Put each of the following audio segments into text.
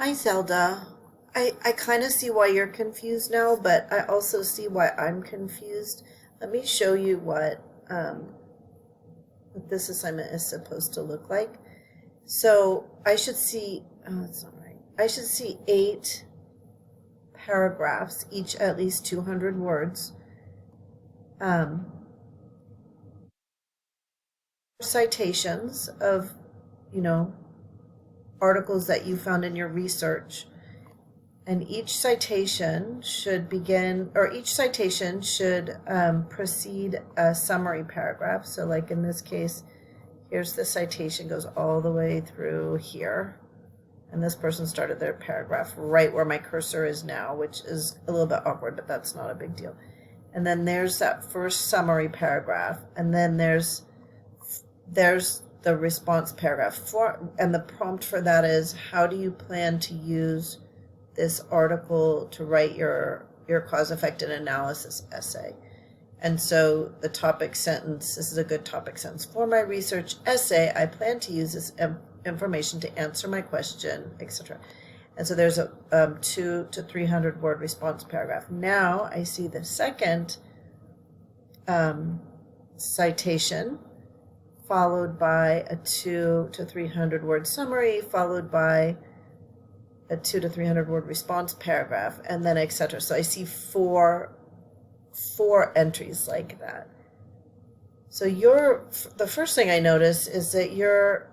Hi, Zelda. I kind of see why you're confused now, but I also see why I'm confused. Let me show you what this assignment is supposed to look like. So I should see, oh, that's not right. I should see 8 paragraphs, each at least 200 words. Um, Citations of, you know, articles that you found in your research. And each citation should begin, or each citation should precede a summary paragraph. So, like in this case, here's the citation, goes all the way through here. And this person started their paragraph right where my cursor is now, which is a little bit awkward, but that's not a big deal. And then there's that first summary paragraph. And then there's the response paragraph. And the prompt for that is, how do you plan to use this article to write your cause-effect and analysis essay? And so the topic sentence, this is a good topic sentence. For my research essay, I plan to use this information to answer my question, etc. And so there's a 200 to 300 word response paragraph. Now I see the second citation, followed by a 200 to 300 word summary, followed by a 200 to 300 word response paragraph, and then etc. So I see four entries like that. So the first thing I notice is that your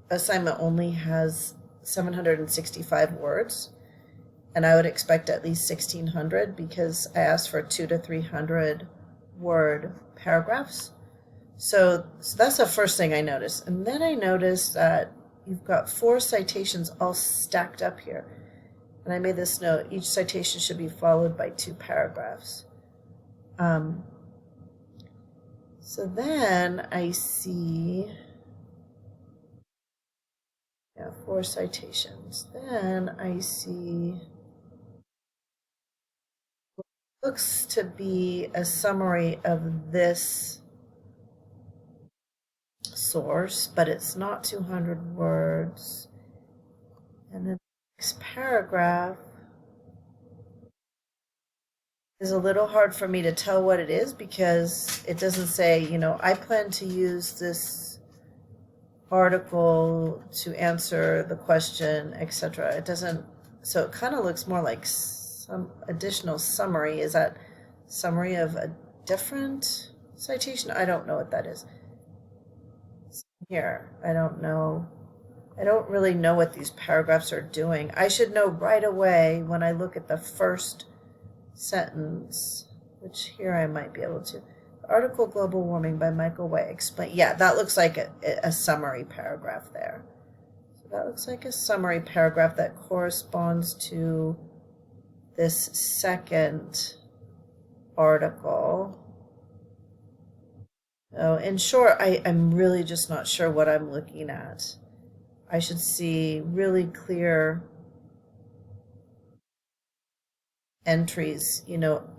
assignment only has 765 words, and I would expect at least 1600 because I asked for 200 to 300 word paragraphs. So that's the first thing I noticed. And then I noticed that you've got 4 citations all stacked up here. And I made this note, each citation should be followed by 2 paragraphs. So then I see, 4 citations. Then I see what looks to be a summary of this source, but it's not 200 words. And then the next paragraph is a little hard for me to tell what it is because it doesn't say, I plan to use this article to answer the question, etc. It doesn't, so it kind of looks more like some additional summary. Is that summary of a different citation? I don't know what that is. Here, I don't know. I don't really know what these paragraphs are doing. I should know right away when I look at the first sentence, which here I might be able to. The article Global Warming by Michael White explain. Yeah, that looks like a summary paragraph there. So that looks like a summary paragraph that corresponds to this second article. So in short, I'm really just not sure what I'm looking at. I should see really clear entries,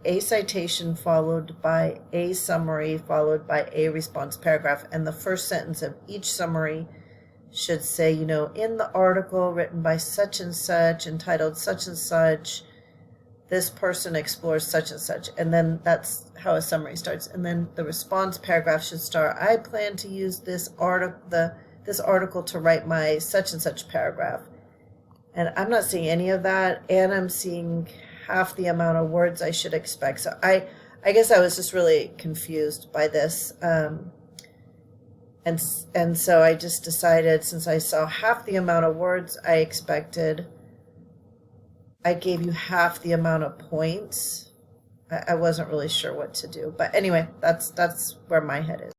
a citation followed by a summary followed by a response paragraph, and the first sentence of each summary should say, in the article written by such and such, entitled such and such, this person explores such and such, and then that's how a summary starts. And then the response paragraph should start, I plan to use this article to write my such and such paragraph. And I'm not seeing any of that, and I'm seeing half the amount of words I should expect. So I guess I was just really confused by this. And so I just decided, since I saw half the amount of words I expected, I gave you half the amount of points. I wasn't really sure what to do. But anyway, that's where my head is.